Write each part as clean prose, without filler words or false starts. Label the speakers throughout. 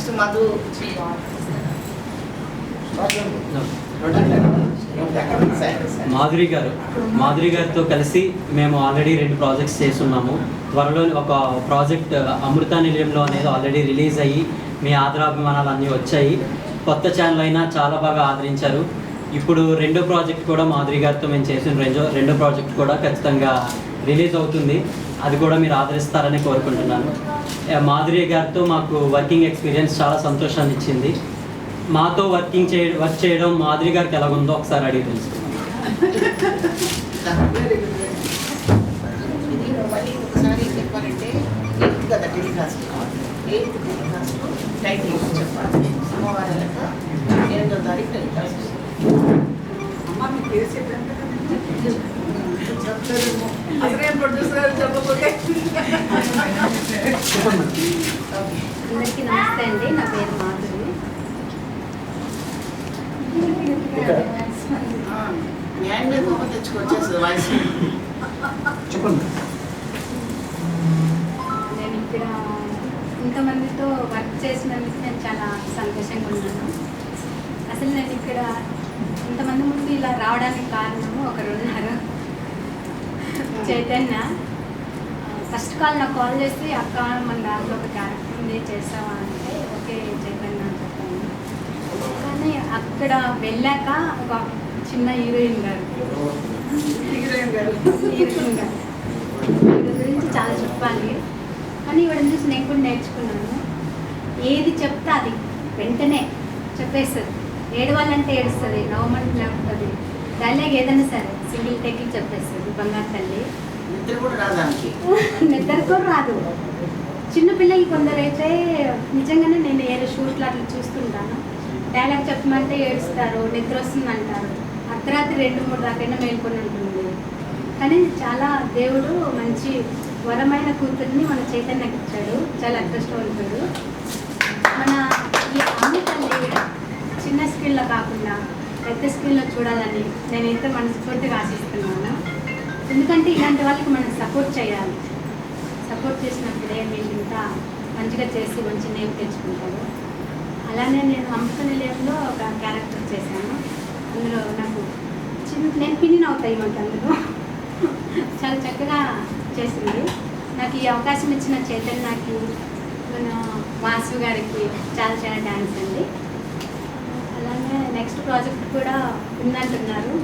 Speaker 1: Next Madhu
Speaker 2: Madhuri గారితో కలిసి మేము ఆల్రెడీ 2 ప్రాజెక్ట్స్ చేస్తున్నాము. త్వరలో ఒక ప్రాజెక్ట్ అమృత నిలయంలో అనేది ఆల్రెడీ రిలీజ్ అయ్యి మీ ఆదరాభిమానాలు అన్నీ వచ్చాయి. కొత్త ఛానల్ అయినా చాలా బాగా ఆదరించారు. ఇప్పుడు 2వ ప్రాజెక్ట్ కూడా మాధురి గారితో మేము చేసిన రెండో ప్రాజెక్ట్ కూడా ఖచ్చితంగా రిలీజ్ అవుతుంది. అది కూడా మీరు ఆదరిస్తారని కోరుకుంటున్నాను. మాధురి గారితో మాకు వర్కింగ్ ఎక్స్పీరియన్స్ చాలా సంతోషాన్ని ఇచ్చింది. మాతో వర్క్ చేయడం మాధురి గారికి ఎలాగుందో ఒకసారి అడిగి తెలుసుకున్నాం.
Speaker 1: ఒకసారి చెప్పాలంటే 8th కదా టెలికాస్ట్, 8th టెలికాస్ట్ టైటిల్ చెప్పాలి. సోమవారాలక 8వ తారీఖు టెలికాస్ట్. అమ్మ మీ పేరు చెప్పండి. అసలే ప్రొడ్యూసర్ గారు చెప్పకపోతే.
Speaker 3: అందరికీ నమస్తే అండి. నా పేరు మాధురి.
Speaker 1: న్యాయం మీద తెచ్చుకొచ్చేస్తుంది వాయిస్.
Speaker 2: చెప్పండి.
Speaker 3: నేను ఇక్కడ ఇంతమందితో వర్క్ చేసినందుకు నేను చాలా సంతోషంగా ఉన్నాను. అసలు నేను ఇక్కడ ఇంతమంది ముందు ఇలా రావడానికి కారణము ఒకరు ఉన్నారు, చైతన్య. ఫస్ట్ నాకు కాల్ చేసి అక్క మన దాంట్లో ఒక క్యారెక్టర్ ఉంది చేస్తావా అంటే ఓకే చైతన్య అని చెప్పాను. కానీ అక్కడ వెళ్ళాక ఒక చిన్న హీరోయిన్ గారు గురించి చాలా చెప్పాలి. కానీ ఇవిడని చూసి నేను కూడా నేర్చుకున్నాను. ఏది చెప్తే అది వెంటనే చెప్పేస్తుంది. ఏడవాలంటే ఏడుస్తుంది, నవ్వమంటే నవ్వుతుంది. డైలాగ్ ఏదైనా సరే సింగిల్ టేక్కి చెప్పేస్తుంది. బంగారు తల్లి.
Speaker 1: నిద్ర కూడా రాదానికి.
Speaker 3: నిద్ర కూడా రాదు. చిన్నపిల్లలకి కొందరైతే నిజంగానే నేను ఏదో షూట్లు అట్లా చూస్తుంటాను. డైలాగ్ చెప్పమంటే ఏడుస్తారు, నిద్ర వస్తుంది అంటారు. అర్ధరాత్రి 2-3 దాకైనా మేల్కొని ఉంటుంది. కానీ చాలా దేవుడు మంచి వరమైన కూతుర్ని మన చైతన్యకి ఇచ్చాడు. చాలా అదృష్టవంతుడు. మన ఈ అమృతల్లి చిన్న స్క్రీన్లో కాకుండా పెద్ద స్క్రీన్లో చూడాలని నేనైతే మనస్ఫూర్తిగా ఆశిస్తున్నాను. ఎందుకంటే ఇలాంటి వాళ్ళకి మనం సపోర్ట్ చేయాలి. సపోర్ట్ చేసినప్పుడే వీళ్ళు ఇంకా మంచిగా చేసి మంచి నేమ్ తెచ్చుకుంటారు. అలానే నేను అమృత నిలయంలో ఒక క్యారెక్టర్ చేశాను. అందులో నాకు నేను పిన్నిన్ అవుతాయి మాట. అందులో చాలా చక్కగా చేసింది. నాకు ఈ అవకాశం ఇచ్చిన చైతన్యకి, మన వాసు గారికి చాలా చాలా థ్యాంక్స్ అండి. అలానే నెక్స్ట్ ప్రాజెక్ట్ కూడా ఉందంటున్నారు.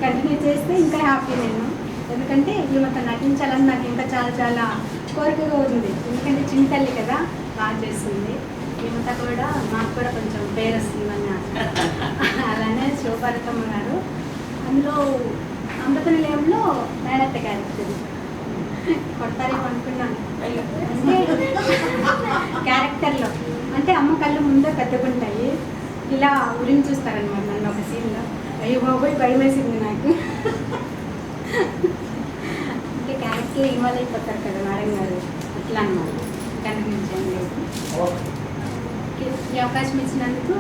Speaker 3: కంటిన్యూ చేస్తే ఇంకా హ్యాపీ నేను. ఎందుకంటే ఈమెతో నటించాలని నాకు ఇంకా చాలా చాలా కోరికగా ఉంది. ఎందుకంటే చిన్న తల్లి కదా, బాగా చేస్తుంది. ఈమెతో కూడా మాకు కూడా కొంచెం పేరు వస్తుందని ఆశ. అలానే శివభారతమ్మ గారు అందులో అమృత నిలయంలో మేడత్త క్యారెక్టర్ కొడతారేమో అనుకున్నాను. అంటే క్యారెక్టర్లో అంటే అమ్మ కళ్ళు ముందే పెద్దగుంటాయి, ఇలా ఉరిని చూస్తారనమాట నన్ను ఒక సీన్లో. అయ్యో బాబోయ్ భయం వేసింది నాకు. అంటే క్యారెక్టర్ ఇన్వాల్వ్ అయిపోతారు కదా మేడం గారు, ఇట్లా అన్నమాట. కనిపించండి. ఈ అవకాశం ఇచ్చినందుకు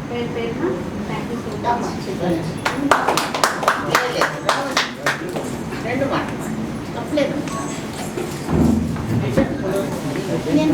Speaker 3: పేరున థ్యాంక్ యూ సో మచ్.
Speaker 1: రెండు మాటలు తప్పలేదు. నేను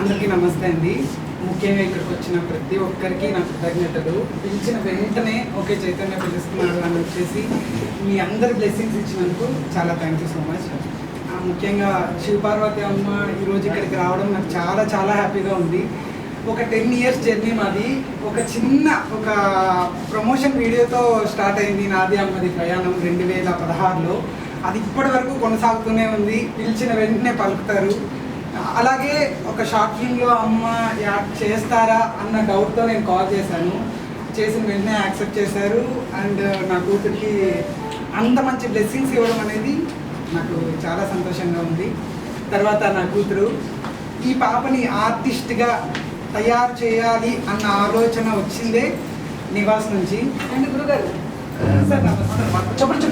Speaker 4: అందరికీ నమస్తే అండి. ముఖ్యంగా ఇక్కడికి వచ్చిన ప్రతి ఒక్కరికి నా కృతజ్ఞతలు. పిలిచిన వెంటనే ఓకే చైతన్య పిలుస్తున్నారు అని వచ్చేసి మీ అందరి బ్లెస్సింగ్స్ ఇచ్చినందుకు చాలా థ్యాంక్ యూ సో మచ్. ముఖ్యంగా శివపార్వతి అమ్మ ఈరోజు ఇక్కడికి రావడం నాకు చాలా చాలా హ్యాపీగా ఉంది. ఒక 10 years జర్నీ మాది. ఒక చిన్న ప్రమోషన్ వీడియోతో స్టార్ట్ అయింది నాది అమ్మది ప్రయాణం 2016లో. అది ఇప్పటి వరకు కొనసాగుతూనే ఉంది. పిలిచిన వెంటనే పలుకుతారు. అలాగే ఒక షార్ట్ ఫిల్మ్లో అమ్మ యాక్ట్ చేస్తారా అన్న డౌట్తో నేను కాల్ చేశాను. చేసిన వెంటనే యాక్సెప్ట్ చేశారు. అండ్ నా కూతురికి అంత మంచి బ్లెస్సింగ్స్ ఇవ్వడం అనేది నాకు చాలా సంతోషంగా ఉంది. తర్వాత నా కూతురు ఈ పాపని ఆర్టిస్ట్గా తయారు చేయాలి అన్న ఆలోచన వచ్చిందే నివాస్ నుంచి. అండ్ గురుగారు సార్ నమస్తే. చెప్పండి.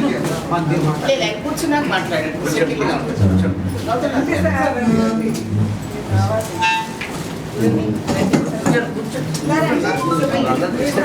Speaker 1: లేదు, కూర్చున్నాక మాట్లాడండి. సెటిల్గా ఉంటుంది. గౌతమ్
Speaker 4: అంతే సార్.
Speaker 1: కూర్చో.